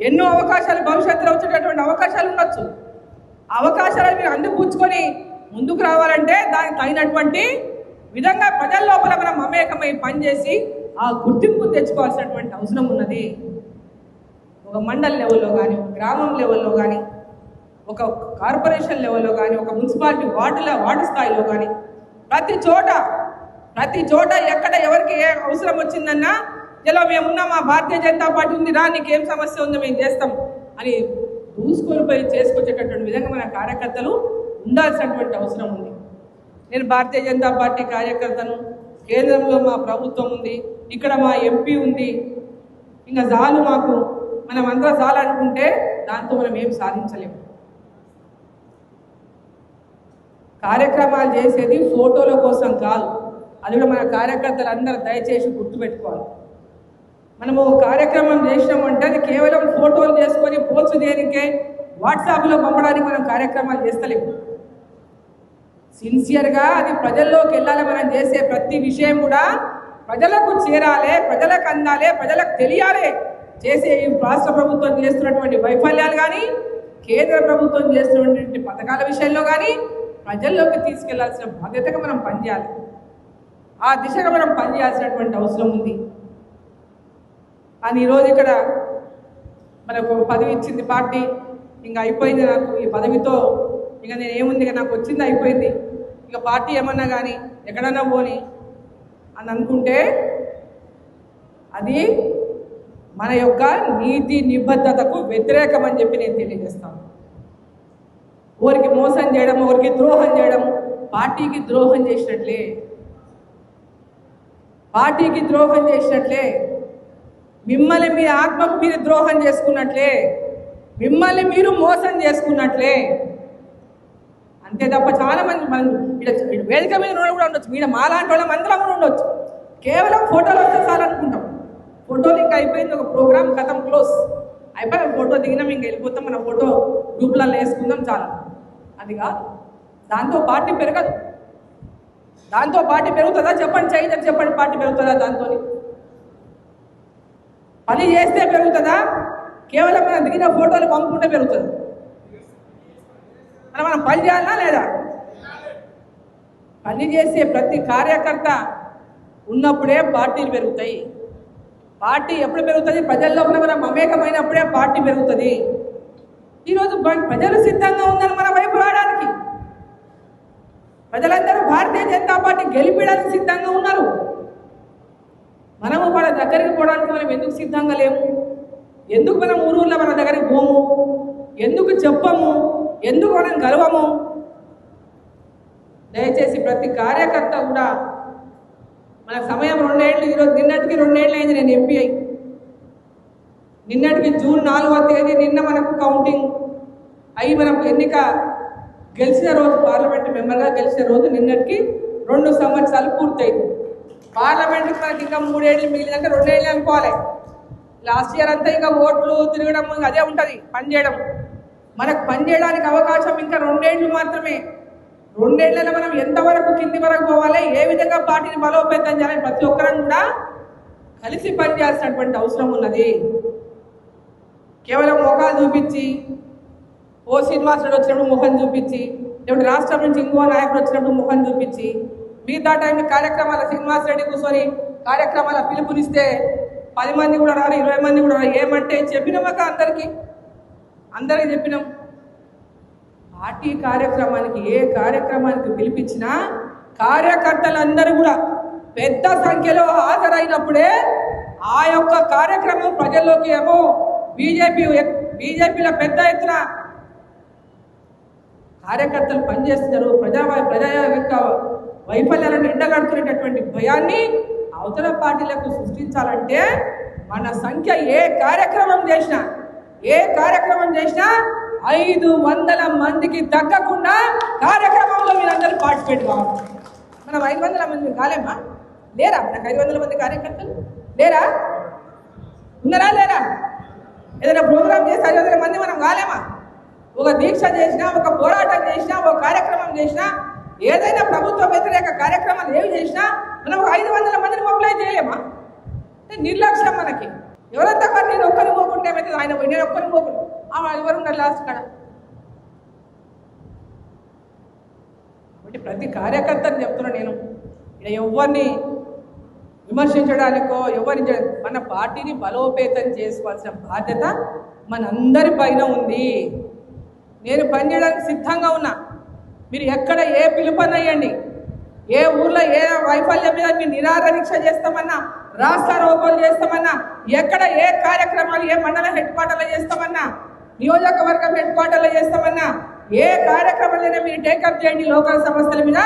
ఎన్నో అవకాశాలు భవిష్యత్తులో వచ్చేటటువంటి అవకాశాలు ఉండొచ్చు. అవకాశాలను మీరు అందిపుచ్చుకొని ముందుకు రావాలంటే దానికి తగినటువంటి విధంగా ప్రజల లోపల మనం మమేకమై పనిచేసి ఆ గుర్తింపు తెచ్చుకోవాల్సినటువంటి అవసరం ఉన్నది. ఒక మండల్ లెవెల్లో కానీ, ఒక గ్రామం లెవెల్లో కానీ, ఒక కార్పొరేషన్ లెవెల్లో కానీ, ఒక మున్సిపాలిటీ వార్డు స్థాయిలో కానీ ప్రతి చోట ఎక్కడ ఎవరికి ఏ అవసరం వచ్చిందన్నా ఇలా మేమున్నా మా భారతీయ జనతా పార్టీ ఉంది రా, నీకేం సమస్య ఉందో మేము చేస్తాం అని దూసుకొని పోయి చేసుకొచ్చేటటువంటి విధంగా మన కార్యకర్తలు ఉండాల్సినటువంటి అవసరం ఉంది. నేను భారతీయ జనతా పార్టీ కార్యకర్తను, కేంద్రంలో మా ప్రభుత్వం ఉంది, ఇక్కడ మా ఎంపీ ఉంది, ఇంకా చాలు మాకు, మనం అందరూ చాలు అనుకుంటే దాంతో మనం ఏం సాధించలేము. కార్యక్రమాలు చేసేది ఫోటోల కోసం కాదు. అది కూడా మన కార్యకర్తలు అందరూ దయచేసి గుర్తుపెట్టుకోవాలి. మనము కార్యక్రమం చేసినామంటే అది కేవలం ఫోటోలు చేసుకొని పోస్ట్ చేయడానికే, వాట్సాప్లో పంపడానికి మనం కార్యక్రమాలు చేస్తలేము. సిన్సియర్గా అది ప్రజల్లోకి వెళ్ళాలి. మనం చేసే ప్రతి విషయం కూడా ప్రజలకు చేరాలి, ప్రజలకు అందాలి, ప్రజలకు తెలియాలి. చేసే ఈ రాష్ట్ర ప్రభుత్వం చేస్తున్నటువంటి వైఫల్యాలు కానీ, కేంద్ర ప్రభుత్వం చేస్తున్నటువంటి పథకాల విషయంలో కానీ ప్రజల్లోకి తీసుకెళ్లాల్సిన బాధ్యతగా మనం పనిచేయాలి. ఆ దిశగా మనం పనిచేయాల్సినటువంటి అవసరం ఉంది. కానీ ఈరోజు ఇక్కడ మనకు పదవి ఇచ్చింది పార్టీ, ఇంకా అయిపోయింది, నాకు ఈ పదవితో ఇంకా నేను ఏముంది, ఇక నాకు వచ్చింది అయిపోయింది, ఇక పార్టీ ఏమన్నా కానీ ఎక్కడన్నా పోని అని అనుకుంటే అది మన యొక్క నీతి నిబద్ధతకు వ్యతిరేకం అని చెప్పి నేను తెలియజేస్తాను. ఊరికి మోసం చేయడం, ఊరికి ద్రోహం చేయడం పార్టీకి ద్రోహం చేసినట్లే, పార్టీకి ద్రోహం చేసినట్లే, మిమ్మల్ని మీ ఆత్మకు మీరు ద్రోహం చేసుకున్నట్లే, మిమ్మల్ని మీరు మోసం చేసుకున్నట్లే. అంతే తప్ప చాలా మంది మనం వేదిక మీద కూడా ఉండొచ్చు, మీద మాలాంటి వాళ్ళం అందరం కూడా ఉండొచ్చు. కేవలం ఫోటోలు వస్తే చాలనుకుంటాం. ఫోటోలు ఇంకా అయిపోయింది, ఒక ప్రోగ్రామ్ కథం క్లోజ్ అయిపోయి ఫోటో దిగినాం, ఇంకా వెళ్ళిపోతాం, మన ఫోటో గ్రూప్లలో వేసుకుందాం చాలా. అది కాదు, దాంతో పార్టీ పెరగదు. దాంతో పార్టీ పెరుగుతుందా చెప్పండి, చేయిందని చెప్పండి, పార్టీ పెరుగుతుందా? దాంతో పని చేస్తే పెరుగుతుందా? కేవలం మనం దిగిన ఫోటోలు పంపుకుంటే పెరుగుతుంది. మనం పని చేయాలా లేదా? పని చేసే ప్రతి కార్యకర్త ఉన్నప్పుడే పార్టీలు పెరుగుతాయి. పార్టీ ఎప్పుడు పెరుగుతుంది? ప్రజల్లో మనం మమేకమైనప్పుడే పార్టీ పెరుగుతుంది. ఈరోజు ప్రజలు సిద్ధంగా ఉన్నారు మన వైపు రావడానికి. ప్రజలందరూ భారతీయ జనతా పార్టీ గెలిపించడానికి సిద్ధంగా ఉన్నారు. మనము మన దగ్గరికి పోవడానికి మనం ఎందుకు సిద్ధంగా లేము? ఎందుకు మనం ఊరూళ్ళో మన దగ్గరికి పోము? ఎందుకు చెప్పము? ఎందుకు మనం గెలవము? దయచేసి ప్రతి కార్యకర్త కూడా మన సమయం 2 ఏళ్ళు, ఈరోజు నిన్నటికి 2 ఏళ్ళు అయింది నేను ఎంపీ అయి. నిన్నటికి జూన్ 4వ తేదీ నిన్న మనకు కౌంటింగ్ అయ్యి మనకు ఎన్నిక గెలిచిన రోజు, పార్లమెంట్ మెంబర్గా గెలిచిన రోజు నిన్నటికి 2 సంవత్సరాలు పూర్తయింది. పార్లమెంట్కి మనకి ఇంకా 3 ఏళ్ళు మిగిలినాక 2 ఏళ్ళు అనుకోవాలి. లాస్ట్ ఇయర్ అంతా ఇంకా ఓట్లు తిరగడం అదే ఉంటుంది, పనిచేయడం. మనకు పనిచేయడానికి అవకాశం ఇంకా 2 ఏళ్ళు మాత్రమే. 2 ఏళ్లలో మనం ఎంతవరకు కింది వరకు పోవాలి, ఏ విధంగా పార్టీని బలోపేతం చేయాలని ప్రతి ఒక్కరం కూడా కలిసి పనిచేయాల్సినటువంటి అవసరం ఉన్నది. కేవలం ముఖాలు చూపించి, ఓ శ్రీనివాసుడు వచ్చినప్పుడు ముఖం చూపించి, లేకపోతే రాష్ట్రం నుంచి ఇంకో నాయకుడు వచ్చినప్పుడు ముఖం చూపించి, మిగతా టైం కార్యక్రమాల శ్రీనివాసరెడ్డి కూర్చొని కార్యక్రమాల పిలుపునిస్తే 10 మంది కూడా రారు, 20 మంది కూడా రారు. ఏమంటే చెప్పినామాక అందరికి చెప్పినాం. పార్టీ కార్యక్రమానికి, ఏ కార్యక్రమానికి పిలిపించినా కార్యకర్తలందరూ కూడా పెద్ద సంఖ్యలో హాజరైనప్పుడే ఆ యొక్క కార్యక్రమం ప్రజల్లోకి ఏమో బీజేపీలో పెద్ద ఎత్తున కార్యకర్తలు పనిచేస్తున్నారు. ప్రజా యొక్క వైఫల్యాలను ఎండగడుతున్నటువంటి భయాన్ని అవతల పార్టీలకు సృష్టించాలంటే మన సంఖ్య ఏ కార్యక్రమం చేసినా 500 మందికి తగ్గకుండా కార్యక్రమంలో మీరందరూ పార్టిసిపేట్ కావాలి. మనం 500 మంది కాలేమా? లేరా? మనకు 500 మంది కార్యకర్తలు లేరా? ఉన్నారా లేరా? ఏదైనా ప్రోగ్రామ్ చేసి 500 మంది మనం కాలేమా? ఒక దీక్ష చేసినా, ఒక పోరాటం చేసినా, ఒక కార్యక్రమం చేసినా, ఏదైనా ప్రభుత్వ వ్యతిరేక కార్యక్రమాలు ఏవి చేసినా మనం 500 మందిని మొబిలైజ్ చేయలేమా? నిర్లక్ష్యం మనకి. ఎవరంతా మరి నేను ఒక్కరిని పోకుంటే ఏమైతే ఆయన పోయి నేను ఒక్కరిని పోకుండా ఎవరు ఉన్నారు లాస్ట్ కాడ. కాబట్టి ప్రతి కార్యకర్తని చెప్తున్నా నేను, ఇక్కడ ఎవరిని విమర్శించడానికో ఎవరిని మన పార్టీని బలోపేతం చేసుకోవాల్సిన బాధ్యత మనందరి పైన ఉంది. నేను పనిచేయడానికి సిద్ధంగా ఉన్నా. మీరు ఎక్కడ ఏ పిలుపనయ్యండి, ఏ ఊర్లో ఏ వైఫల్యం మీద మీరు నిరాదీక్ష చేస్తామన్నా, రాష్ట్ర రోగోలు చేస్తామన్నా, ఎక్కడ ఏ కార్యక్రమాలు ఏ మండల హెడ్ క్వార్టర్లో చేస్తామన్నా, నియోజకవర్గం హెడ్ క్వార్టర్లో చేస్తామన్నా, ఏ కార్యక్రమాలైనా మీరు టేకప్ చేయండి. లోకల్ సమస్యల మీద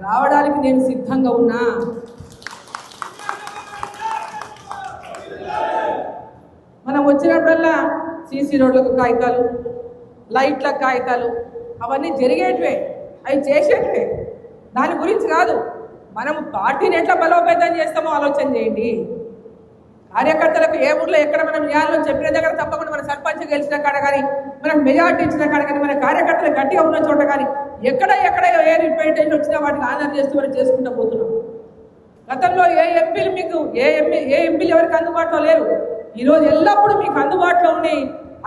రావడానికి నేను సిద్ధంగా ఉన్నా. మనం వచ్చినప్పుడల్లా సీసీ రోడ్లకు కాగితాలు, లైట్లకు కాగితాలు అవన్నీ జరిగేటివే, అవి చేసేటివే. దాని గురించి కాదు, మనము పార్టీని ఎట్లా బలోపేతం చేస్తామో ఆలోచన చేయండి. కార్యకర్తలకు ఏ ఊర్లో ఎక్కడ మనం చేయాలో చెప్పిన దగ్గర తప్పకుండా మన సర్పంచ్ గెలిచిన కాడ కానీ, మనం మెజార్టీ ఇచ్చిన కాడ కానీ, మన కార్యకర్తలు గట్టిగా ఉన్న చోట కానీ ఎక్కడ ఏ రిప్రజెంటేషన్ వచ్చినా వాటిని ఆనర్ చేస్తూ మనం చేసుకుంటూ పోతున్నాం. గతంలో ఏ ఎంపీలు మీకు ఏ ఎంపీలు ఎవరికి అందుబాటులో లేరు. ఈరోజు ఎల్లప్పుడూ మీకు అందుబాటులో ఉండి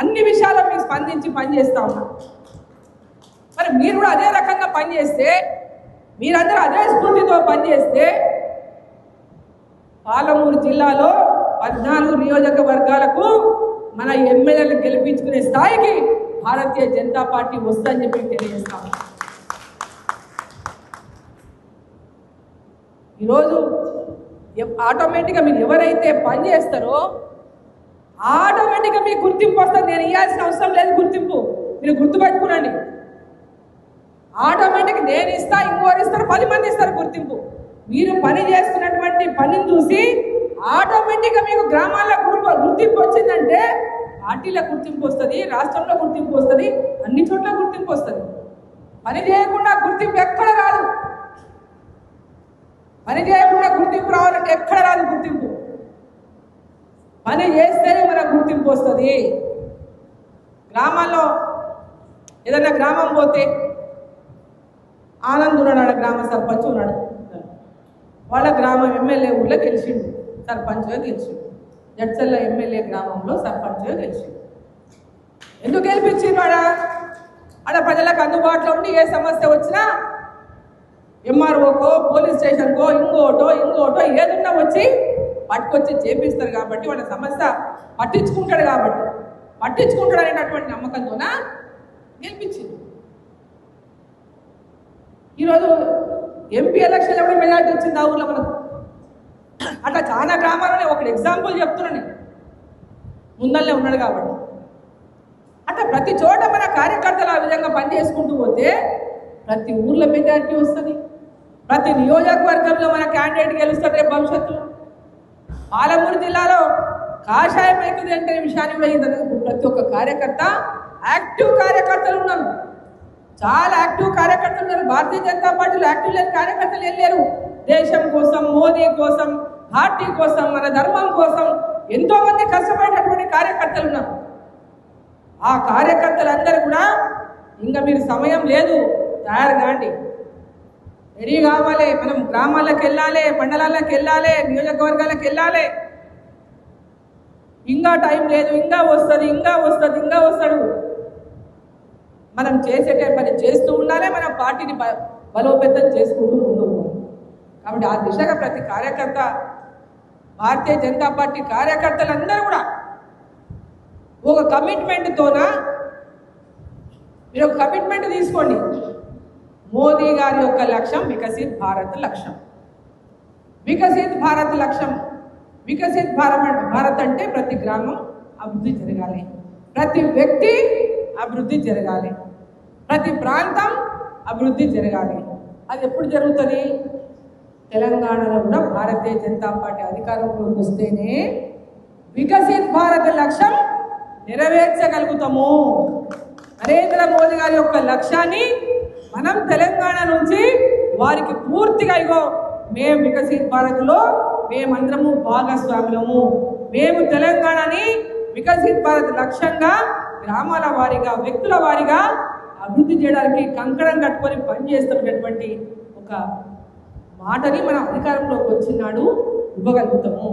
అన్ని విషయాల్లో మీకు స్పందించి పనిచేస్తూ ఉన్నాం. మరి మీరు కూడా అదే రకంగా పనిచేస్తే, మీరందరూ అదే స్ఫూర్తితో పనిచేస్తే పాలమూరు జిల్లాలో 14 నియోజకవర్గాలకు మన ఎమ్మెల్యేలు గెలిపించుకునే స్థాయికి భారతీయ జనతా పార్టీ వస్తుందని చెప్పి తెలియజేస్తాము. ఈరోజు ఆటోమేటిక్గా మీరు ఎవరైతే పని చేస్తారో ఆటోమేటిక్గా మీకు గుర్తింపు వస్తుంది. నేను ఇవ్వాల్సిన అవసరం లేదు గుర్తింపు, మీరు గుర్తుపెట్టుకునండి. ఆటోమేటిక్ నేను ఇస్తా, ఇంకోరు ఇస్తారు, 10 మంది ఇస్తారు గుర్తింపు. మీరు పని చేస్తున్నటువంటి పనిని చూసి ఆటోమేటిక్గా మీకు గ్రామాల్లో గుర్తింపు వచ్చిందంటే పార్టీలో గుర్తింపు వస్తుంది, రాష్ట్రంలో గుర్తింపు వస్తుంది, అన్ని చోట్ల గుర్తింపు వస్తుంది. పని చేయకుండా గుర్తింపు ఎక్కడ రాదు. పని చేయకుండా గుర్తింపు రావాలంటే ఎక్కడ రాదు గుర్తింపు. పని చేస్తేనే మనకు గుర్తింపు వస్తుంది. గ్రామాల్లో ఏదన్నా గ్రామం పోతే ఆనంద్ ఉన్నాడు, గ్రామ సర్పంచ్ ఉన్నాడు, వాళ్ళ గ్రామం ఎమ్మెల్యే ఊళ్ళో గెలిచిండు, సర్పంచ్గా గెలిచిండు. జడ్చల్ల ఎమ్మెల్యే గ్రామంలో సర్పంచ్గా గెలిచిండు. ఎందుకు గెలిపించిండు? ఆడ ప్రజలకు అందుబాటులో ఉండి ఏ సమస్య వచ్చినా ఎంఆర్ఓకో పోలీస్ స్టేషన్కో ఇంకోటో ఏదన్నా వచ్చి పట్టుకొచ్చి చేపిస్తారు. కాబట్టి వాళ్ళ సమస్య పట్టించుకుంటాడు అనేటటువంటి నమ్మకంతోన గెలిపించింది. ఈరోజు ఎంపీ ఎలక్షన్లో కూడా మెజార్టీ వచ్చింది ఆ ఊళ్ళో మనకు. అట్లా చాలా గ్రామాలని ఒక ఎగ్జాంపుల్ చెప్తున్నాను, ముందల్లే ఉన్నాడు కాబట్టి. అట్లా ప్రతి చోట మన కార్యకర్తలు ఆ విధంగా పనిచేసుకుంటూ పోతే ప్రతి ఊర్లో మెజార్టీ వస్తుంది, ప్రతి నియోజకవర్గంలో మన క్యాండిడేట్ గెలుస్తాడు రేపు భవిష్యత్తులో. పాలమూరు జిల్లాలో కాషాయం అవుతుంది అంటే విషయాన్ని కూడా ప్రతి ఒక్క కార్యకర్త యాక్టివ్ కార్యకర్తలు ఉన్నారు, చాలా యాక్టివ్ కార్యకర్తలు ఉన్నారు. భారతీయ జనతా పార్టీలో యాక్టివ్ లేని కార్యకర్తలు వెళ్ళారు. దేశం కోసం, మోదీ కోసం, పార్టీ కోసం, మన ధర్మం కోసం ఎంతో మంది కష్టపడేటటువంటి కార్యకర్తలు ఉన్నారు. ఆ కార్యకర్తలందరూ కూడా ఇంకా మీరు సమయం లేదు, తయారు కాండి, రెడీ కావాలి. మనం గ్రామాలకు వెళ్ళాలి, మండలాలకు వెళ్ళాలి, నియోజకవర్గాలకు వెళ్ళాలి. ఇంకా టైం లేదు, ఇంకా వస్తాడు. మనం చేసేటే పని చేస్తూ ఉండాలి, మన పార్టీని బలోపేతం చేసుకుంటూ ముందుకు. కాబట్టి ఆ దిశగా ప్రతి కార్యకర్త, భారతీయ జనతా పార్టీ కార్యకర్తలందరూ కూడా ఒక కమిట్మెంట్తోన మీరు ఒక కమిట్మెంట్ తీసుకోండి. మోదీ గారి యొక్క లక్ష్యం వికసిత్ భారత్ లక్ష్యం. వికసిత్ భారత్ అంటే ప్రతి గ్రామం అభివృద్ధి జరగాలి, ప్రతి వ్యక్తి అభివృద్ధి జరగాలి, ప్రతి ప్రాంతం అభివృద్ధి జరగాలి. అది ఎప్పుడు జరుగుతుంది? తెలంగాణలో కూడా భారతీయ జనతా పార్టీ అధికారంలోకి వస్తేనే వికసిత్ భారత్ లక్ష్యం నెరవేర్చగలుగుతాము. నరేంద్ర మోదీ గారి యొక్క లక్ష్యాన్ని మనం తెలంగాణ నుంచి వారికి పూర్తిగా మేము వికసిత్ భారత్లో మేమందరము భాగస్వాములము, మేము తెలంగాణని వికసిత్ భారత్ లక్ష్యంగా గ్రామాల వారీగా, వ్యక్తుల వారీగా అభివృద్ధి చేయడానికి కంకణం కట్టుకొని పనిచేస్తున్నటువంటి ఒక మాటని మన అధికారంలోకి వచ్చినాడు ఇవ్వగలుగుతాము.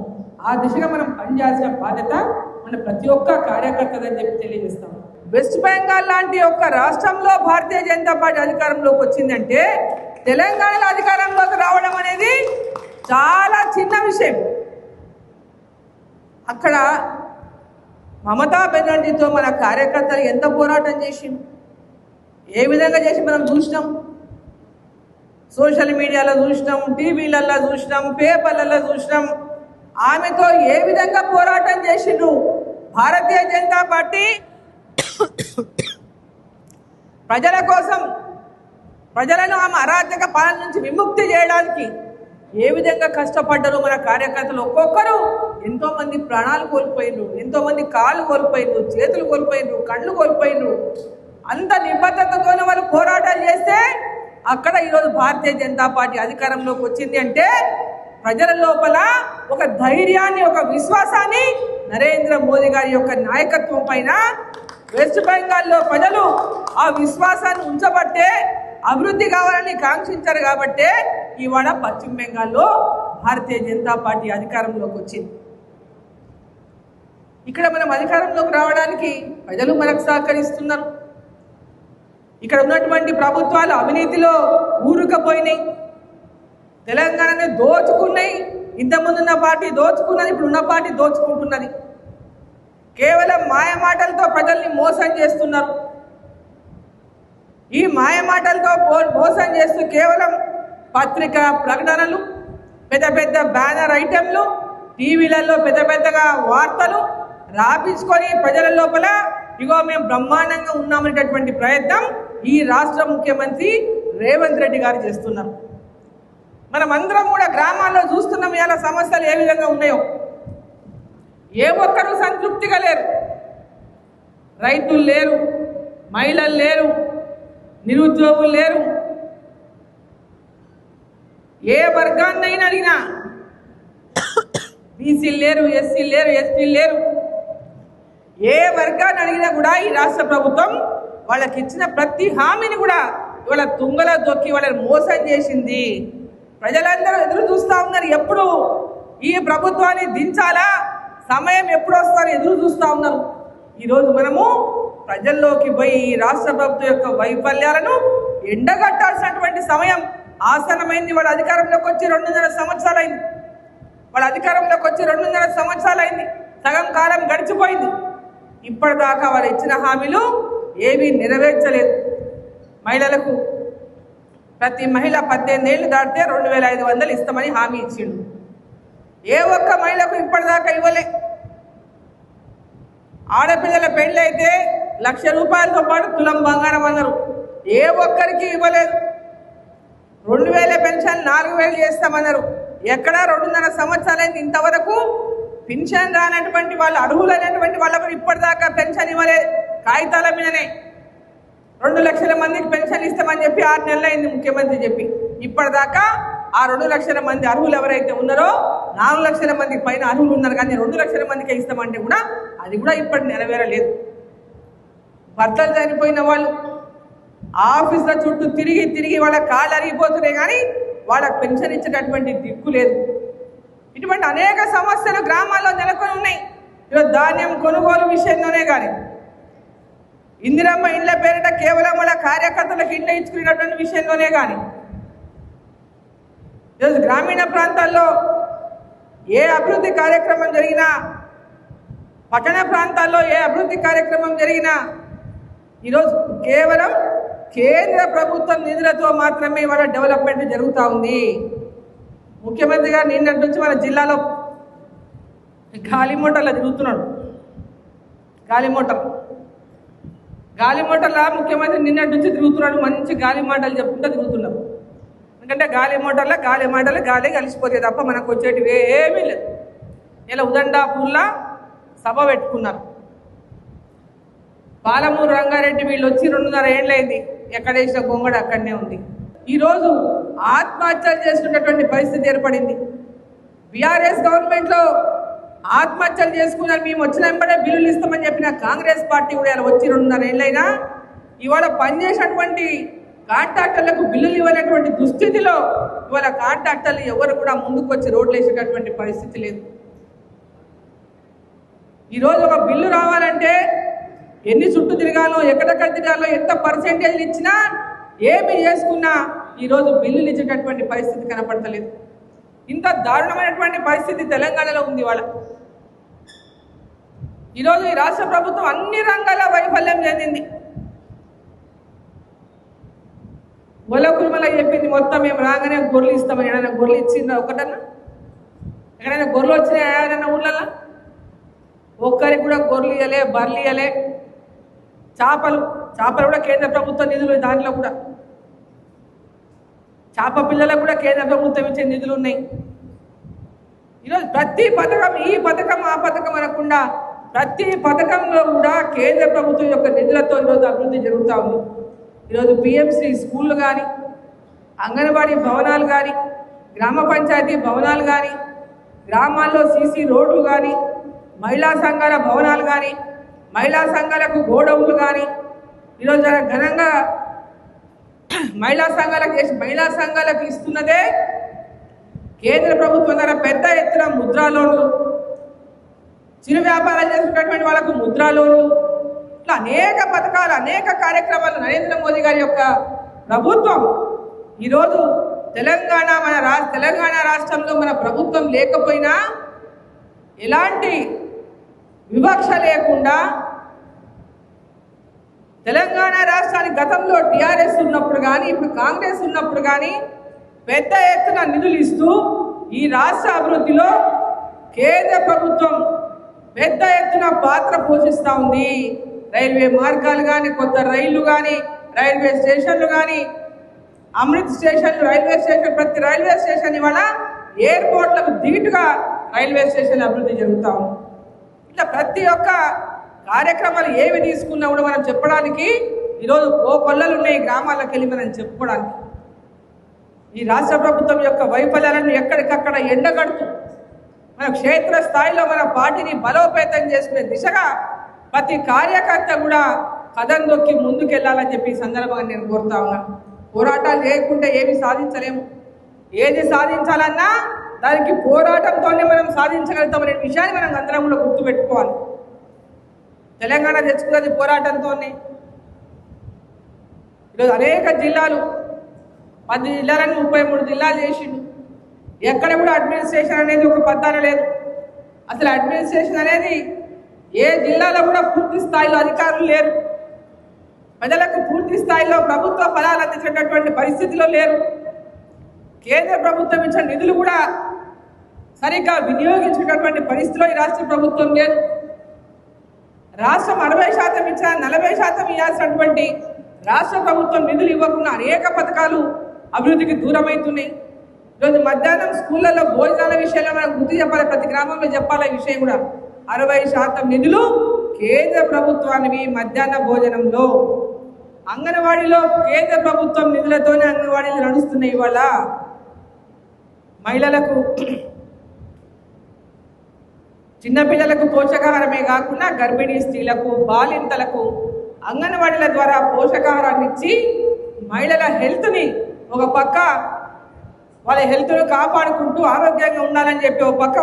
ఆ దిశగా మనం పనిచేయాల్సిన బాధ్యత మన ప్రతి ఒక్క కార్యకర్తదని చెప్పి తెలియజేస్తాము. వెస్ట్ బెంగాల్ లాంటి ఒక రాష్ట్రంలో భారతీయ జనతా పార్టీ అధికారంలోకి వచ్చిందంటే తెలంగాణలో అధికారంలోకి రావడం అనేది చాలా చిన్న విషయం. అక్కడ మమతా బెనర్జీతో మన కార్యకర్తలు ఎంత పోరాటం చేసి ఏ విధంగా చేసి మనం చూసినాం. సోషల్ మీడియాలో చూసినాం, టీవీలలో చూసినాం, పేపర్లలో చూసినాం. ఆమెతో ఏ విధంగా పోరాటం చేసిండ్రు. భారతీయ జనతా పార్టీ ప్రజల కోసం, ప్రజలను ఆమె అరాచక పాలన నుంచి విముక్తి చేయడానికి ఏ విధంగా కష్టపడ్డారు మన కార్యకర్తలు. ఒక్కొక్కరు ఎంతో మంది ప్రాణాలు కోల్పోయినరు, ఎంతో మంది కాళ్ళు కోల్పోయినరు, చేతులు కోల్పోయినరు, కళ్ళు కోల్పోయినరు. అంత నిబద్ధతతోనే వాళ్ళు పోరాటాలు చేస్తే అక్కడ ఈరోజు భారతీయ జనతా పార్టీ అధికారంలోకి వచ్చింది అంటే ప్రజల లోపల ఒక ధైర్యాన్ని, ఒక విశ్వాసాన్ని నరేంద్ర మోదీ గారి యొక్క నాయకత్వం పైన వెస్ట్ బెంగాల్లో ప్రజలు ఆ విశ్వాసాన్ని ఉంచబట్టే అభివృద్ధి కావాలని కాంక్షించారు. కాబట్టే ఇవాళ పశ్చిమ బెంగాల్లో భారతీయ జనతా పార్టీ అధికారంలోకి వచ్చింది. ఇక్కడ మనం అధికారంలోకి రావడానికి ప్రజలు మనకు సహకరిస్తున్నారు. ఇక్కడ ఉన్నటువంటి ప్రభుత్వాలు అవినీతిలో ఊరుకపోయినాయి, తెలంగాణని దోచుకున్నాయి. ఇంతకుముందున్న పార్టీ దోచుకున్నది, ఇప్పుడు ఉన్న పార్టీ దోచుకుంటున్నది. కేవలం మాయమాటలతో ప్రజల్ని మోసం చేస్తున్నారు. ఈ మాయమాటలతో మోసం చేస్తూ కేవలం పత్రికా ప్రకటనలు, పెద్ద పెద్ద బ్యానర్ ఐటెంలు, టీవీలలో పెద్ద పెద్దగా వార్తలు రాపించుకొని ప్రజల లోపల ఇగో మేము బ్రహ్మాండంగా ఉన్నామనేటటువంటి ప్రయత్నం ఈ రాష్ట్ర ముఖ్యమంత్రి రేవంత్ రెడ్డి గారు చేస్తున్నారు. మనం అందరం కూడా గ్రామాల్లో చూస్తున్నాం ఇలా సమస్యలు ఏ విధంగా ఉన్నాయో. ఏ ఒక్కరూ సంతృప్తిగా లేరు. రైతులు లేరు, మహిళలు లేరు, నిరుద్యోగులు లేరు. ఏ వర్గాన్నైనా అడిగినా బీసీలు లేరు, ఎస్సీలు లేరు, ఎస్టీలు లేరు. ఏ వర్గాన్ని అడిగినా కూడా ఈ రాష్ట్ర ప్రభుత్వం వాళ్ళకి ఇచ్చిన ప్రతి హామీని కూడా ఇవాళ తుంగలో దొక్కి వాళ్ళని మోసం చేసింది. ప్రజలందరూ ఎదురు చూస్తూ ఉన్నారు, ఎప్పుడు ఈ ప్రభుత్వాన్ని దించాలా, సమయం ఎప్పుడు వస్తారో ఎదురు చూస్తూ ఉన్నారు. ఈరోజు మనము ప్రజల్లోకి పోయి ఈ రాష్ట్ర ప్రభుత్వం యొక్క వైఫల్యాలను ఎండగట్టాల్సినటువంటి సమయం ఆసన్నమైంది. వాళ్ళ అధికారంలోకి వచ్చి 2.5 సంవత్సరాలైంది. వాళ్ళ అధికారంలోకి వచ్చి 2.5 సంవత్సరాలైంది. సగం కాలం గడిచిపోయింది. ఇప్పటిదాకా వాళ్ళు ఇచ్చిన హామీలు ఏమీ నెరవేర్చలేదు. మహిళలకు ప్రతి మహిళ 18 ఏళ్ళు దాటితే 2500 ఇస్తామని హామీ ఇచ్చిండు. ఏ ఒక్క మహిళకు ఇప్పటిదాకా ఇవ్వలే. ఆడపిల్లల పెళ్లి అయితే 1,00,000 రూపాయలతో పాటు తులం బంగారం అన్నారు. ఏ ఒక్కరికి ఇవ్వలేదు. 2000 పెన్షన్ 4000 చేస్తామన్నారు. ఎక్కడ 2.5 సంవత్సరాలైంది ఇంతవరకు పెన్షన్ రానటువంటి వాళ్ళు, అర్హులైనటువంటి వాళ్ళకు ఇప్పటిదాకా పెన్షన్ ఇవ్వలేదు. కాగితాల మీదనే 2 లక్షల మందికి పెన్షన్ ఇస్తామని చెప్పి 6 నెలలు అయింది ముఖ్యమంత్రి చెప్పి. ఇప్పటిదాకా ఆ 2 లక్షల మంది అర్హులు ఎవరైతే ఉన్నారో 4 లక్షల మందికి పైన అర్హులు ఉన్నారు, కానీ 2 లక్షల మందికి ఇస్తామంటే కూడా అది కూడా ఇప్పటి నెరవేరలేదు. భర్తలు చనిపోయిన వాళ్ళు ఆఫీసుల చుట్టూ తిరిగి తిరిగి వాళ్ళ కాళ్ళు అరిగిపోతున్నాయి, కానీ వాళ్ళకి పెన్షన్ ఇచ్చేటటువంటి దిక్కు లేదు. ఇటువంటి అనేక సమస్యలు గ్రామాల్లో నెలకొని ఉన్నాయి. ఈరోజు ధాన్యం కొనుగోలు విషయంలోనే కానీ, ఇందిరమ్మ ఇండ్ల పేరిట కేవలం వాళ్ళ కార్యకర్తలకు ఇండ్ల ఇచ్చుకునేటటువంటి విషయంలోనే కానీ, ఈరోజు గ్రామీణ ప్రాంతాల్లో ఏ అభివృద్ధి కార్యక్రమం జరిగినా, పట్టణ ప్రాంతాల్లో ఏ అభివృద్ధి కార్యక్రమం జరిగినా ఈరోజు కేవలం కేంద్ర ప్రభుత్వం నిధులతో మాత్రమే వాళ్ళ డెవలప్మెంట్ జరుగుతూ ఉంది. ముఖ్యమంత్రి గారు నిన్నటి నుంచి మన జిల్లాలో గాలి మోటార్లో తిరుగుతున్నాడు. గాలి మోటార్లా ముఖ్యమంత్రి నిన్నటి నుంచి తిరుగుతున్నాడు. మంచి గాలి మాటలు చెప్పుకుంటూ తిరుగుతున్నాడు. ఎందుకంటే గాలి మాటలు గాలి కలిసిపోతాయి తప్ప మనకు వచ్చేటివి ఏమీ లేదు. ఇలా ఉదండాపూర్లా సభ పెట్టుకున్నారు. పాలమూరు రంగారెడ్డి వీళ్ళు వచ్చి 2.5 ఏళ్ళైంది. ఎక్కడ వేసిన గొంగడ అక్కడనే ఉంది. ఈరోజు ఆత్మహత్యలు చేసుకున్నటువంటి పరిస్థితి ఏర్పడింది. బీఆర్ఎస్ గవర్నమెంట్లో ఆత్మహత్యలు చేసుకున్నారు. మేము వచ్చిన వెంబడే బిల్లులు ఇస్తామని చెప్పిన కాంగ్రెస్ పార్టీ కూడా ఇలా వచ్చి 2.5 ఏళ్ళైనా ఇవాళ పనిచేసినటువంటి కాంట్రాక్టర్లకు బిల్లులు ఇవ్వనటువంటి దుస్థితిలో ఇవాళ కాంట్రాక్టర్లు ఎవరు కూడా ముందుకు వచ్చి రోడ్లు వేసేటటువంటి పరిస్థితి లేదు. ఈరోజు ఒక బిల్లు రావాలంటే ఎన్ని చుట్టూ తిరగాలో, ఎక్కడెక్కడ తిరగాలో, ఎంత పర్సెంటేజ్లు ఇచ్చినా, ఏమి చేసుకున్నా ఈరోజు బిల్లులు ఇచ్చేటటువంటి పరిస్థితి కనపడతలేదు. ఇంత దారుణమైనటువంటి పరిస్థితి తెలంగాణలో ఉంది. వాళ్ళ ఈరోజు ఈ రాష్ట్ర ప్రభుత్వం అన్ని రంగాల వైఫల్యం చెందింది. ఒలకుమల చెప్పింది మొత్తం మేము రాగానే గొర్రెలు ఇస్తామని. ఏదైనా గొర్రెలు ఇచ్చిందా ఒకటన్నా? ఎక్కడైనా గొర్రెలు వచ్చినాయా ఏదైనా ఊళ్ళల్లో? ఒక్కరికి కూడా గొర్రెలు ఇవ్వలే, బర్రెలు ఇవ్వలే. చేపలు కూడా కేంద్ర ప్రభుత్వ నిధులు, దాంట్లో కూడా చేప పిల్లలకు కూడా కేంద్ర ప్రభుత్వం ఇచ్చే నిధులు ఉన్నాయి. ఈరోజు ప్రతి పథకం, ఈ పథకం ఆ పథకం అనకుండా ప్రతి పథకంలో కూడా కేంద్ర ప్రభుత్వం యొక్క నిధులతో ఈరోజు అభివృద్ధి జరుగుతూ ఉంది. ఈరోజు పిఎంసి స్కూళ్ళు కానీ, అంగన్వాడీ భవనాలు కానీ, గ్రామ పంచాయతీ భవనాలు కానీ, గ్రామాల్లో సీసీ రోడ్లు కానీ, మహిళా సంఘాల భవనాలు కానీ, మహిళా సంఘాలకు గోడౌన్లు కానీ ఈరోజు ఘనంగా మహిళా సంఘాలకు ఇస్తున్నదే కేంద్ర ప్రభుత్వం ద్వారా పెద్ద ఎత్తున ముద్రా లోన్లు, చిరు వ్యాపారాలు చేస్తున్నటువంటి వాళ్ళకు ముద్రా లోన్లు, ఇట్లా అనేక పథకాలు, అనేక కార్యక్రమాలు నరేంద్ర మోదీ గారి యొక్క ప్రభుత్వం ఈరోజు తెలంగాణ రాష్ట్రంలో మన ప్రభుత్వం లేకపోయినా ఎలాంటి వివక్ష లేకుండా తెలంగాణ రాష్ట్రానికి గతంలో టీఆర్ఎస్ ఉన్నప్పుడు కానీ, ఇప్పుడు కాంగ్రెస్ ఉన్నప్పుడు కానీ పెద్ద ఎత్తున నిధులు ఇస్తూ ఈ రాష్ట్ర అభివృద్ధిలో కేంద్ర ప్రభుత్వం పెద్ద ఎత్తున పాత్ర పోషిస్తూ ఉంది. రైల్వే మార్గాలు కానీ, కొత్త రైళ్లు కానీ, రైల్వే స్టేషన్లు కానీ, అమృత్ స్టేషన్లు, రైల్వే స్టేషన్, ప్రతి రైల్వే స్టేషన్ ఇవాళ ఎయిర్పోర్ట్లకు ధీటుగా రైల్వే స్టేషన్ అభివృద్ధి జరుగుతూ ఉంది. ఇట్లా ప్రతి ఒక్క కార్యక్రమాలు ఏవి తీసుకున్నా కూడా మనం చెప్పడానికి ఈరోజు కొల్లలు ఉన్నాయి గ్రామాలకు వెళ్ళి మనం చెప్పుకోవడానికి. ఈ రాష్ట్ర ప్రభుత్వం యొక్క వైఫల్యాలను ఎక్కడికక్కడ ఎండగడుతూ మన క్షేత్ర స్థాయిలో మన పార్టీని బలోపేతం చేసుకునే దిశగా ప్రతి కార్యకర్త కూడా కథం దొక్కి ముందుకెళ్లాలని చెప్పి సందర్భంగా నేను కోరుతా ఉన్నాను. పోరాటాలు చేయకుంటే ఏమి సాధించలేము. ఏది సాధించాలన్నా దానికి పోరాటంతోనే మనం సాధించగలుగుతామనే విషయాన్ని మనం అందరం కూడా గుర్తుపెట్టుకోవాలి. తెలంగాణ తెచ్చుకున్నది పోరాటంతోనే. ఈరోజు అనేక జిల్లాలు, 10 జిల్లాలను 33 జిల్లాలు చేసిండు. ఎక్కడ కూడా అడ్మినిస్ట్రేషన్ అనేది ఒక పద్ధతి లేదు. అసలు అడ్మినిస్ట్రేషన్ అనేది ఏ జిల్లాలో కూడా పూర్తి స్థాయిలో అధికారులు లేరు. ప్రజలకు పూర్తి స్థాయిలో ప్రభుత్వ ఫలాలు అందించేటటువంటి పరిస్థితిలో లేరు. కేంద్ర ప్రభుత్వం ఇచ్చిన నిధులు కూడా సరిగ్గా వినియోగించేటటువంటి పరిస్థితిలో ఈ రాష్ట్ర ప్రభుత్వం లేదు. రాష్ట్రం 60% ఇచ్చినా 40% ఇవ్వాల్సినటువంటి రాష్ట్ర ప్రభుత్వం నిధులు ఇవ్వకుండా అనేక పథకాలు అభివృద్ధికి దూరమవుతున్నాయి. ఈరోజు మధ్యాహ్నం స్కూళ్ళల్లో భోజనాల విషయంలో మనం గుర్తు చెప్పాలి, ప్రతి గ్రామంలో చెప్పాలి. ఈ విషయం కూడా 60% నిధులు కేంద్ర ప్రభుత్వానికి మధ్యాహ్న భోజనంలో. అంగన్వాడీలో కేంద్ర ప్రభుత్వం నిధులతోనే అంగన్వాడీలు నడుస్తున్నాయి. ఇవాళ మహిళలకు, చిన్నపిల్లలకు పోషకాహారమే కాకుండా గర్భిణీ స్త్రీలకు, బాలింతలకు అంగన్వాడీల ద్వారా పోషకాహారాన్ని ఇచ్చి మహిళల హెల్త్ని ఒక పక్క వాళ్ళ హెల్త్ను కాపాడుకుంటూ ఆరోగ్యంగా ఉండాలని చెప్పి ఒక పక్క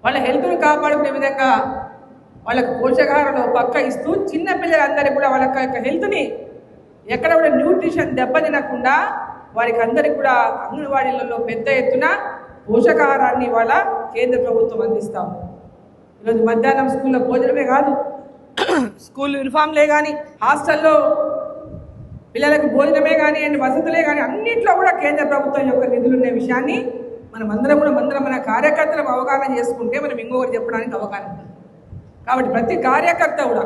వాళ్ళ హెల్త్ను కాపాడుకునే విధంగా వాళ్ళకు పోషకాహారం ఒక పక్క ఇస్తూ చిన్నపిల్లలందరికీ కూడా వాళ్ళ యొక్క హెల్త్ని ఎక్కడ కూడా న్యూట్రిషన్ దెబ్బతినకుండా వారికి అందరికీ కూడా అంగన్వాడీలలో పెద్ద ఎత్తున పోషకాహారాన్ని ఇవాళ కేంద్ర ప్రభుత్వం అందిస్తాం. ఈరోజు మధ్యాహ్నం స్కూల్లో భోజనమే కాదు, స్కూల్ యూనిఫామ్లే కానీ, హాస్టల్లో పిల్లలకు భోజనమే కానీ, వసతులే కానీ అన్నింటిలో కూడా కేంద్ర ప్రభుత్వం యొక్క నిధులు ఉన్న విషయాన్ని మనమందరం మన కార్యకర్తలకు అవగాహన చేసుకుంటే మనం ఇంకొకటి చెప్పడానికి అవగాహన ఉంది. కాబట్టి ప్రతి కార్యకర్త కూడా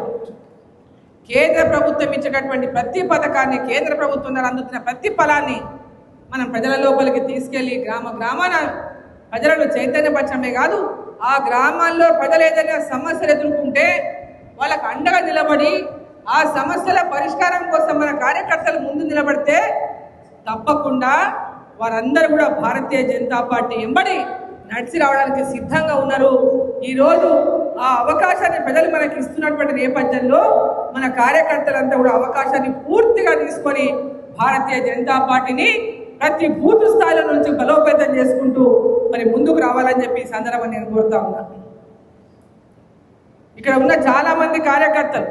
కేంద్ర ప్రభుత్వం ఇచ్చేటటువంటి ప్రతి పథకాన్ని, కేంద్ర ప్రభుత్వం ద్వారా అందుతున్న ప్రతి ఫలాన్ని మనం ప్రజల లోపలికి తీసుకెళ్లి గ్రామాన ప్రజలను చైతన్యపరచడమే కాదు, ఆ గ్రామాల్లో ప్రజలు ఏదైనా సమస్యలు ఎదుర్కొంటే వాళ్ళకు అండగా నిలబడి ఆ సమస్యల పరిష్కారం కోసం మన కార్యకర్తలు ముందు నిలబడితే తప్పకుండా వారందరూ కూడా భారతీయ జనతా పార్టీ ఎంబడి నడిచి రావడానికి సిద్ధంగా ఉన్నారు. ఈరోజు ఆ అవకాశాన్ని ప్రజలు మనకి ఇస్తున్నటువంటి నేపథ్యంలో మన కార్యకర్తలంతా కూడా అవకాశాన్ని పూర్తిగా తీసుకొని భారతీయ జనతా పార్టీని ప్రతి బూత్ స్థాయిల నుంచి బలోపేతం చేసుకుంటూ మరి ముందుకు రావాలని చెప్పి ఈ సందర్భంగా నేను కోరుతా ఉన్నాను. ఇక్కడ ఉన్న చాలా మంది కార్యకర్తలు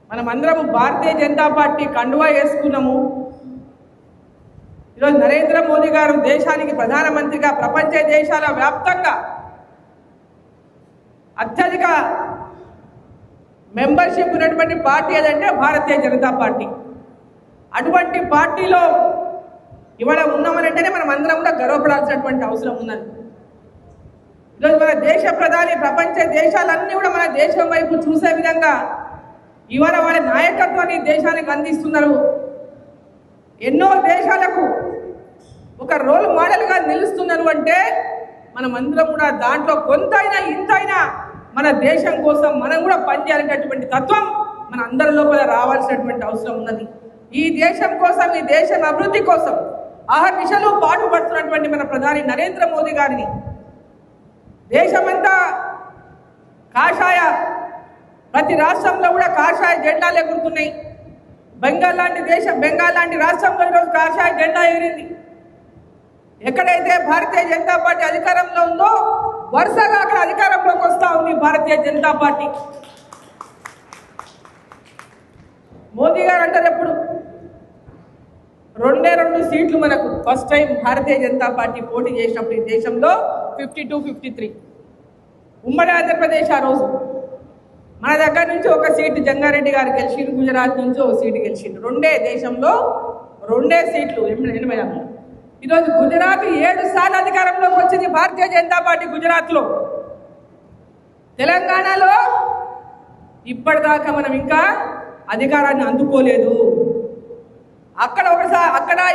మనమందరం భారతీయ జనతా పార్టీ కండువా వేసుకున్నాము. ఈరోజు నరేంద్ర మోదీ గారు దేశానికి ప్రధానమంత్రిగా ప్రపంచ దేశాల వ్యాప్తంగా అత్యధిక మెంబర్షిప్ ఉన్నటువంటి పార్టీ ఏదంటే భారతీయ జనతా పార్టీ. అటువంటి పార్టీలో ఇవాళ ఉన్నామనంటేనే మనం అందరం కూడా గర్వపడాల్సినటువంటి అవసరం ఉన్నది. ఈరోజు మన దేశ ప్రధాని ప్రపంచ దేశాలన్నీ కూడా మన దేశం వైపు చూసే విధంగా ఇవాళ వాళ్ళ నాయకత్వాన్ని దేశానికి అందిస్తున్నారు. ఎన్నో దేశాలకు ఒక రోల్ మోడల్గా నిలుస్తున్నారు. అంటే మనమందరం కూడా దాంట్లో కొంతైనా ఇంతైనా మన దేశం కోసం మనం కూడా పనిచేయాలనేటటువంటి తత్వం మన అందరి లోపల రావాల్సినటువంటి అవసరం ఉన్నది. ఈ దేశం కోసం, ఈ దేశం అభివృద్ధి కోసం అహర్నిశలు పాటుపడుతున్నటువంటి మన ప్రధాని నరేంద్ర మోదీ గారిని దేశమంతా కాషాయ, ప్రతి రాష్ట్రంలో కూడా కాషాయ జెండాలు ఎగురుతున్నాయి. బెంగాల్ లాంటి రాష్ట్రంలో ఈరోజు కాషాయ జెండా ఎగిరింది. ఎక్కడైతే భారతీయ జనతా పార్టీ అధికారంలో ఉందో వరుసగా అక్కడ అధికారంలోకి వస్తూ ఉంది భారతీయ జనతా పార్టీ. మోదీ గారు అంటారు ఎప్పుడు 2 సీట్లు మనకు first time Bharatiya Janata party పోటీ చేసినప్పుడు ఈ దేశంలో 52-53 ఉమ్మడి ఆంధ్రప్రదేశ్. ఆ రోజు మన దగ్గర నుంచి ఒక సీటు జంగారెడ్డి గారు గెలిచిండు, గుజరాత్ నుంచి ఒక సీటు గెలిచిండు. దేశంలో 2 సీట్లు 86. ఈరోజు గుజరాత్ 7 సార్లు అధికారంలోకి వచ్చింది భారతీయ జనతా పార్టీ గుజరాత్లో. తెలంగాణలో ఇప్పటిదాకా మనం ఇంకా అధికారాన్ని అందుకోలేదు. అక్కడ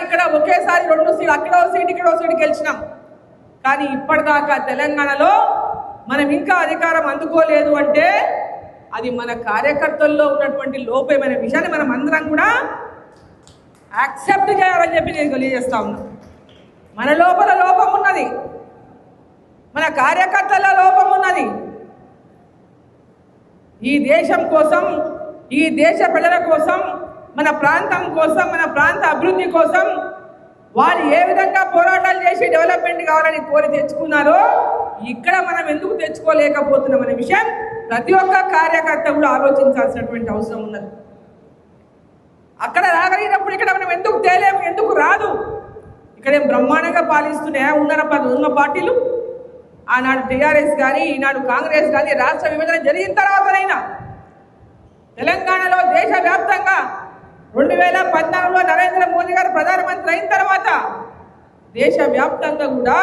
ఇక్కడ ఒకేసారి 2 సీట్లు, అక్కడ ఒక సీటు ఇక్కడ ఒక సీటు గెలిచినాం. కానీ ఇప్పటిదాకా తెలంగాణలో మనం ఇంకా అధికారం అందుకోలేదు. అంటే అది మన కార్యకర్తల్లో ఉన్నటువంటి లోపమైన విషయాన్ని మనం అందరం కూడా యాక్సెప్ట్ చేయాలని చెప్పి నేను తెలియజేస్తా ఉన్నా. మన లోపల లోపం ఉన్నది, మన కార్యకర్తల లోపం ఉన్నది. ఈ దేశం కోసం, ఈ దేశ ప్రజల కోసం, మన ప్రాంతం కోసం, మన ప్రాంత అభివృద్ధి కోసం వాళ్ళు ఏ విధంగా పోరాటాలు చేసి డెవలప్మెంట్ కావాలని కోరి తెచ్చుకున్నారో ఇక్కడ మనం ఎందుకు తెచ్చుకోలేకపోతున్నాం అనే విషయం ప్రతి ఒక్క కార్యకర్త కూడా ఆలోచించాల్సినటువంటి అవసరం ఉన్నది. అక్కడ రాగలిగినప్పుడు ఇక్కడ మనం ఎందుకు తేలేము, ఎందుకు రాదు? ఇక్కడేం బ్రహ్మాండంగా పాలిస్తున్నాయా ఉన్న పార్టీలు? ఆనాడు టీఆర్ఎస్ కానీ, ఈనాడు కాంగ్రెస్ కానీ రాష్ట్ర విభజన జరిగిన తర్వాతనైనా తెలంగాణలో దేశవ్యాప్తంగా 2014లో నరేంద్ర మోదీ గారు ప్రధానమంత్రి అయిన తర్వాత దేశవ్యాప్తంగా కూడా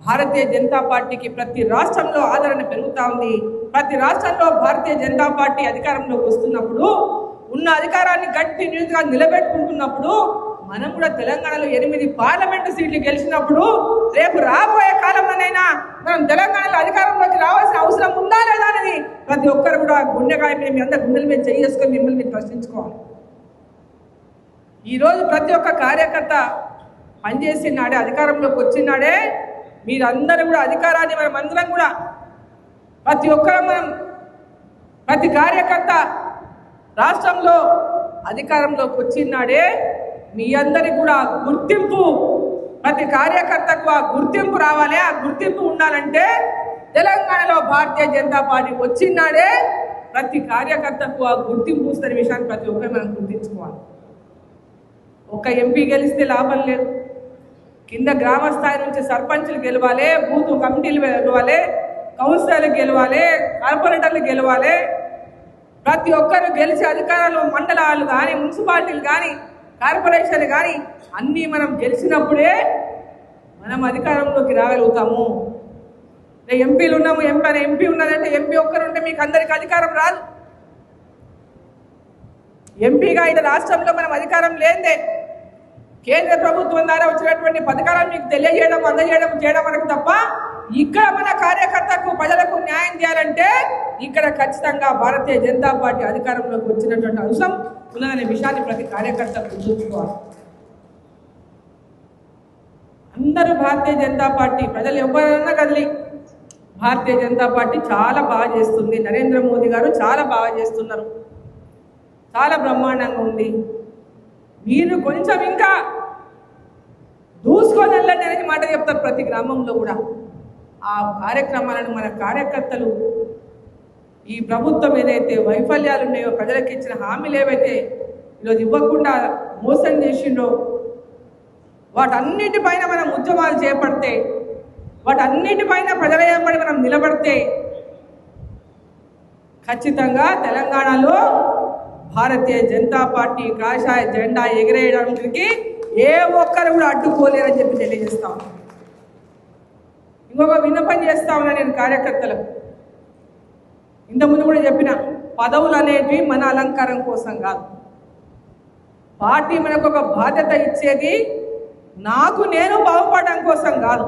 భారతీయ జనతా పార్టీకి ప్రతి రాష్ట్రంలో ఆదరణ పెరుగుతూ ఉంది. ప్రతి రాష్ట్రంలో భారతీయ జనతా పార్టీ అధికారంలోకి వస్తున్నప్పుడు, ఉన్న అధికారాన్ని కంటిన్యూగా నిలబెట్టుకుంటున్నప్పుడు, మనం కూడా తెలంగాణలో 8 పార్లమెంటు సీట్లు గెలిచినప్పుడు రేపు రాబోయే కాలంలోనైనా మనం తెలంగాణలో అధికారంలోకి రావాల్సిన అవసరం ఉందా లేదా అనేది ప్రతి ఒక్కరు కూడా గుండెకాయ మీద, మీ అందరి గుండెల మీద చేసుకొని మిమ్మల్ని ప్రశ్నించుకోవాలి. ఈరోజు ప్రతి ఒక్క కార్యకర్త పనిచేసినాడే, అధికారంలోకి వచ్చినాడే, మీరందరూ కూడా అధికారాన్ని మనం అందరం కూడా ప్రతి ఒక్కరు ప్రతి కార్యకర్త రాష్ట్రంలో అధికారంలోకి వచ్చినాడే మీ అందరికి కూడా గుర్తింపు, ప్రతి కార్యకర్తకు ఆ గుర్తింపు రావాలి. ఆ గుర్తింపు ఉండాలంటే తెలంగాణలో భారతీయ జనతా పార్టీ వచ్చినాడే ప్రతి కార్యకర్తకు ఆ గుర్తింపు వస్తున్న విషయాన్ని ప్రతి ఒక్కరు మనం గుర్తించుకోవాలి. ఒక ఎంపీ గెలిస్తే లాభం లేదు, కింద గ్రామ స్థాయి నుంచి సర్పంచ్లు గెలవాలి, బూత్ కమిటీలు గెలవాలి, కౌన్సిలర్లు గెలవాలి, కార్పొరేటర్లు గెలవాలి. ప్రతి ఒక్కరు గెలిచి అధికారాలు, మండలాలు కానీ, మున్సిపాలిటీలు కానీ, కార్పొరేషన్లు కానీ అన్నీ మనం గెలిచినప్పుడే మనం అధికారంలోకి రాగలుగుతాము. ఎంపీలు ఉన్నాము, ఎంపీ ఉన్నదంటే ఎంపీ ఒక్కరు ఉంటే మీకు అందరికి అధికారం రాదు. ఎంపీగా ఈ రాష్ట్రంలో మనం అధికారం లేదే కేంద్ర ప్రభుత్వం ద్వారా వచ్చినటువంటి పథకాలను మీకు తెలియజేయడం, అందజేయడం చేయడం మనకు తప్ప ఇక్కడ మన కార్యకర్తకు, ప్రజలకు న్యాయం చేయాలంటే ఇక్కడ ఖచ్చితంగా భారతీయ జనతా పార్టీ అధికారంలోకి వచ్చినటువంటి అంశం ఉన్నదనే విషయాన్ని ప్రతి కార్యకర్త గుర్తుంచుకోవాలి. అందరూ భారతీయ జనతా పార్టీ ప్రజలు ఎవరైనా కదిలి భారతీయ జనతా పార్టీ చాలా బాగా చేస్తుంది, నరేంద్ర మోదీ గారు చాలా బాగా చేస్తున్నారు, చాలా బ్రహ్మాండంగా ఉంది, మీరు కొంచెం ఇంకా దూసుకొని వెళ్ళండి అనేది మాట చెప్తారు ప్రతి గ్రామంలో కూడా. ఆ కార్యక్రమాలను మన కార్యకర్తలు ఈ ప్రభుత్వం ఏదైతే వైఫల్యాలు ఉన్నాయో, ప్రజలకు ఇచ్చిన హామీలు ఏవైతే ఈరోజు ఇవ్వకుండా మోసం చేసిండో వాటన్నిటిపైన మనం ఉద్యమాలు చేపడితే, వాటన్నిటిపైన ప్రజల వెంబడి మనం నిలబడితే ఖచ్చితంగా తెలంగాణలో భారతీయ జనతా పార్టీ కాషాయ జెండా ఎగిరేయడానికి ఏ ఒక్కరు కూడా అడ్డుకోలేరని చెప్పి తెలియజేస్తాం. ఇంకొక విన్నపం చేస్తా ఉన్నా నేను కార్యకర్తలకు. ఇంతకుముందు కూడా చెప్పిన, పదవులు అనేటివి మన అలంకారం కోసం కాదు. పార్టీ మనకు ఒక బాధ్యత ఇచ్చేది నాకు నేను బాగుపడడం కోసం కాదు.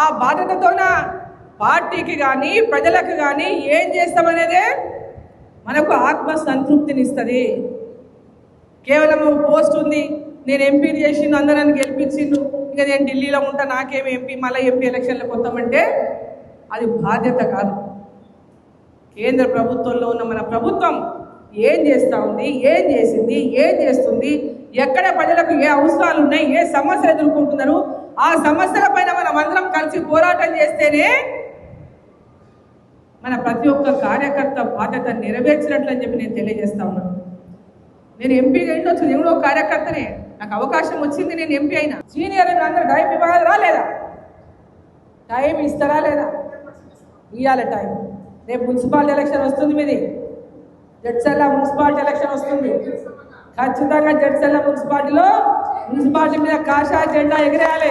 ఆ బాధ్యతతోన పార్టీకి కానీ ప్రజలకు కానీ ఏం చేస్తామనేదే మనకు ఆత్మ సంతృప్తినిస్తుంది. కేవలం పోస్ట్ ఉంది, నేను ఎంపీ చేసిండు, అందరూ నన్ను గెలిపించిండు, ఇక నేను ఢిల్లీలో ఉంటా, నాకేమి ఎంపీ, మళ్ళీ ఎంపీ ఎలక్షన్లకు వస్తామంటే అది బాధ్యత కాదు. కేంద్ర ప్రభుత్వంలో ఉన్న మన ప్రభుత్వం ఏం చేస్తూ ఉంది, ఏం చేసింది, ఏం చేస్తుంది, ఎక్కడ ప్రజలకు ఏ అవసరాలు ఉన్నాయి, ఏ సమస్యలు ఎదుర్కొంటున్నారు, ఆ సమస్యల పైన మనం అందరం కలిసి పోరాటం చేస్తేనే మన ప్రతి ఒక్క కార్యకర్త బాధ్యత నెరవేర్చినట్లు అని చెప్పి నేను తెలియజేస్తా ఉన్నాను. నేను ఎంపీగా ఉండొచ్చు, నేను కూడా ఒక కార్యకర్తనే, నాకు అవకాశం వచ్చింది, నేను ఎంపీ అయినా. సీనియర్ అందరూ టైం ఇవ్వాలా లేదా? టైం ఇస్తారా లేదా? ఇవ్వాలి టైం. రేపు మున్సిపాలిటీ ఎలక్షన్ వస్తుంది, మీది జడ్చర్ల మున్సిపాలిటీ ఎలక్షన్ వస్తుంది. ఖచ్చితంగా జడ్చర్ల మున్సిపాలిటీ మీద కాషాయ జెండా ఎగిరేయాలి,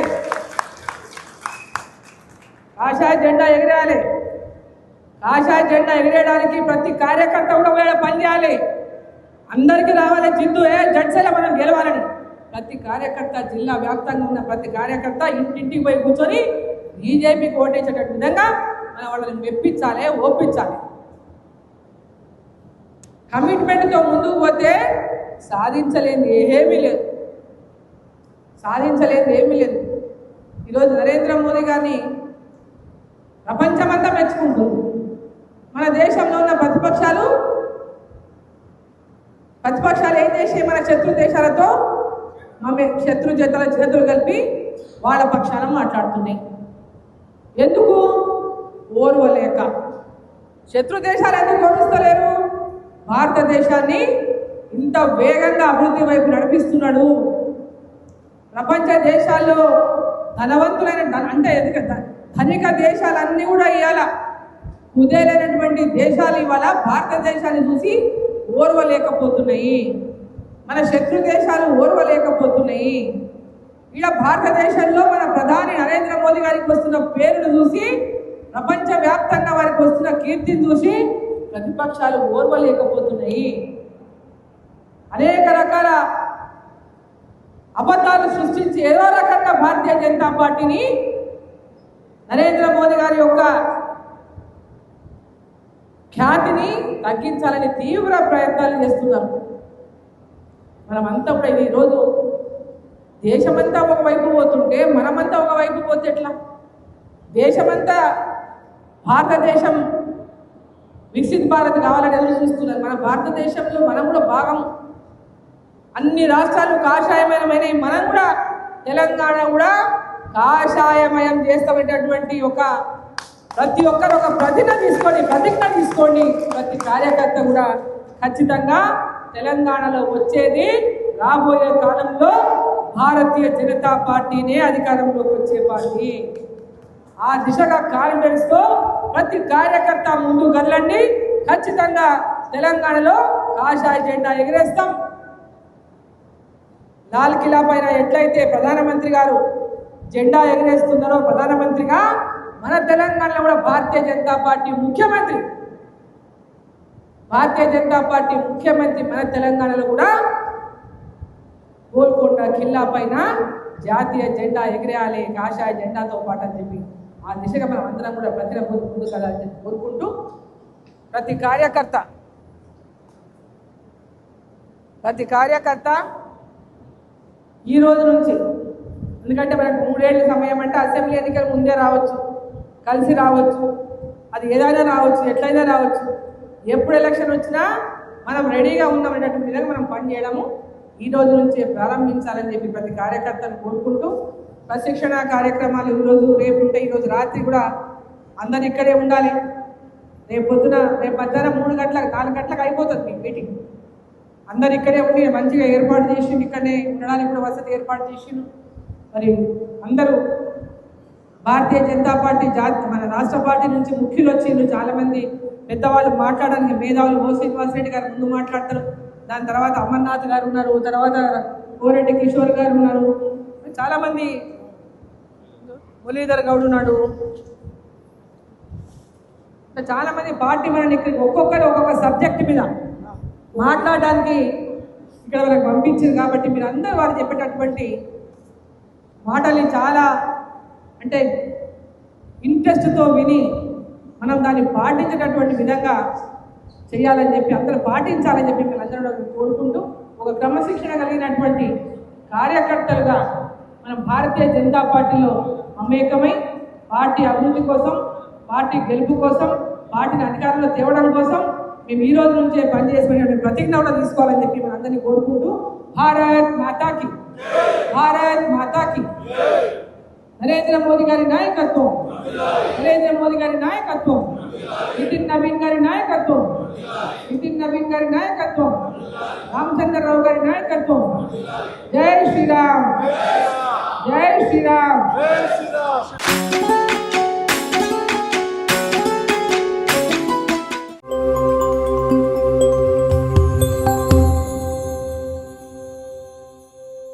కాషాయ జెండా ఎగిరేయాలి. కాషాయ జెండా ఎగిరేయడానికి ప్రతి కార్యకర్త కూడా వేళ పనిచేయాలి. అందరికీ రావాలి జిద్దు, జడ్చర్ల మనం గెలవాలని. ప్రతి కార్యకర్త, జిల్లా వ్యాప్తంగా ఉన్న ప్రతి కార్యకర్త ఇంటింటికి పోయి కూర్చొని బీజేపీకి ఓటేసేటట్టు విధంగా మనం వాళ్ళని మెప్పించాలి, ఓపించాలి. కమిట్మెంట్తో ముందుకు పోతే సాధించలేనిది ఏమీ లేదు, సాధించలేనిది ఏమీ లేదు. ఈరోజు నరేంద్ర మోదీ గారిని ప్రపంచమంతా మెచ్చుకుంటుంది. మన దేశంలో ఉన్న ప్రతిపక్షాలు ఏం చేసి మన శత్రు దేశాలతో శత్రు చేతులు కలిపి వాళ్ళ పక్షాన మాట్లాడుతున్నాయి. ఎందుకు? ఓర్వలేక. శత్రు దేశాలు ఎందుకు గమనిస్తలేరు? భారతదేశాన్ని ఇంత వేగంగా అభివృద్ధి వైపు నడిపిస్తున్నాడు. ప్రపంచ దేశాల్లో ధనవంతులైన అంటే ధనిక దేశాలన్నీ కూడా ఇవాళ కుదేలైనటువంటి దేశాలు ఇవాళ భారతదేశాన్ని చూసి ఓర్వలేకపోతున్నాయి. మన శత్రు దేశాలు ఓర్వలేకపోతున్నాయి. ఇలా భారతదేశంలో మన ప్రధాని నరేంద్ర మోదీ గారికి వస్తున్న పేరును చూసి, ప్రపంచ వ్యాప్తంగా వారికి వస్తున్న కీర్తిని చూసి ప్రతిపక్షాలు ఓర్వలేకపోతున్నాయి. అనేక రకాల అబద్ధాలు సృష్టించి ఏదో రకంగా భారతీయ జనతా పార్టీని, నరేంద్ర మోదీ గారి యొక్క ఖ్యాతిని తగ్గించాలని తీవ్ర ప్రయత్నాలు చేస్తున్నారు. మనమంతా కూడా ఈరోజు దేశమంతా ఒకవైపు పోతుంటే మనమంతా ఒకవైపు పోతే ఎట్లా? దేశమంతా భారతదేశం వికసిత్ భారత్ కావాలని ఎదురు చూస్తున్నారు. మన భారతదేశంలో మనం కూడా భాగం. అన్ని రాష్ట్రాలు కాషాయమయమైనవి, మనం కూడా తెలంగాణ కూడా కాషాయమయం చేస్తామనేటటువంటి ప్రతి ఒక్కరు ఒక ప్రతిజ్ఞ తీసుకోండి. ప్రతి కార్యకర్త కూడా ఖచ్చితంగా తెలంగాణలో వచ్చేది రాబోయే కాలంలో భారతీయ జనతా పార్టీనే అధికారంలోకి వచ్చే పార్టీ. ఆ దిశగా కాన్ఫిడెన్స్తో ప్రతి కార్యకర్త ముందు కదలండి. ఖచ్చితంగా తెలంగాణలో కాషాయ జెండా ఎగిరేస్తాం. లాల్ కిలా పైన ఎట్లయితే ప్రధానమంత్రి గారు జెండా ఎగిరేస్తున్నారో, ప్రధానమంత్రిగా మన తెలంగాణలో కూడా భారతీయ జనతా పార్టీ ముఖ్యమంత్రి మన తెలంగాణలో కూడా గోల్కొండ ఖిల్లా పైన జాతీయ జెండా ఎగిరేయాలి కాషాయ జెండాతో పాటు అని చెప్పి ఆ దిశగా మనం అందరం కూడా ప్రతిరోజు ముందు కదాలని చెప్పి కోరుకుంటూ, ప్రతి కార్యకర్త ఈ రోజు నుంచి ఎందుకంటే మనకు 3 ఏళ్ళ సమయం అంటే అసెంబ్లీ ఎన్నికలు ముందే రావచ్చు, కలిసి రావచ్చు, అది ఏదైనా రావచ్చు, ఎట్లయినా రావచ్చు. ఎప్పుడు ఎలక్షన్ వచ్చినా మనం రెడీగా ఉన్నామనేటువంటి విధంగా మనం పనిచేయడము ఈ రోజు నుంచే ప్రారంభించాలని చెప్పి ప్రతి కార్యకర్తను కోరుకుంటూ, ప్రశిక్షణ కార్యక్రమాలు ఈరోజు రేపు ఉంటే ఈరోజు రాత్రి కూడా అందరు ఇక్కడే ఉండాలి. రేపు పొద్దున రేపు మధ్యాహ్నం 3 గంటలకు 4 గంటలకు అయిపోతుంది మీ మీటింగ్. అందరు ఇక్కడే ఉండి మంచిగా ఏర్పాటు చేసి ఇక్కడనే ఉండడానికి కూడా వసతి ఏర్పాటు చేసి మరి అందరూ భారతీయ జనతా పార్టీ మన రాష్ట్ర పార్టీ నుంచి ముఖ్యులు వచ్చిండ్రు. చాలామంది పెద్దవాళ్ళు మాట్లాడడానికి మేధావులు ఓ శ్రీనివాసరెడ్డి గారు ముందు మాట్లాడతారు, దాని తర్వాత అమర్నాథ్ గారు ఉన్నారు, తర్వాత కోరెడ్డి కిషోర్ గారు ఉన్నారు, చాలామంది మురళీధర్ గౌడ్ ఉన్నాడు, చాలామంది పార్టీ మనని ఇక్కడికి ఒక్కొక్కరు ఒక్కొక్క సబ్జెక్ట్ మీద మాట్లాడడానికి ఇక్కడ మనకు పంపించారు. కాబట్టి మీరు అందరూ వారు చెప్పేటటువంటి మాటల్ని చాలా అంటే ఇంట్రెస్ట్తో విని మనం దాన్ని పాటించేటటువంటి విధంగా చేయాలని చెప్పి అందరూ పాటించాలని చెప్పి మీరు అందరూ కోరుకుంటూ, ఒక క్రమశిక్షణ కలిగినటువంటి కార్యకర్తలుగా మనం భారతీయ జనతా పార్టీలో మమేకమై పార్టీ అభివృద్ధి కోసం, పార్టీ గెలుపు కోసం, పార్టీని అధికారంలో తేవడం కోసం మేము ఈ రోజు నుంచే పనిచేసుకునే ప్రతిజ్ఞ కూడా తీసుకోవాలని చెప్పి మనం అందరినీ కోరుకుంటూ, భారత్ మాతాకి, భారత్ మాతాకి, నరేంద్ర మోదీ గారి నాయకత్వం, నరేంద్ర మోదీ గారి నాయకత్వం, నితిన్ నవీన్ గారి నాయకత్వం, నితిన్ నవీన్ గారి నాయకత్వం, రామచంద్రరావు గారి నాయకత్వం. జై శ్రీరామ్, జై శ్రీరామ్.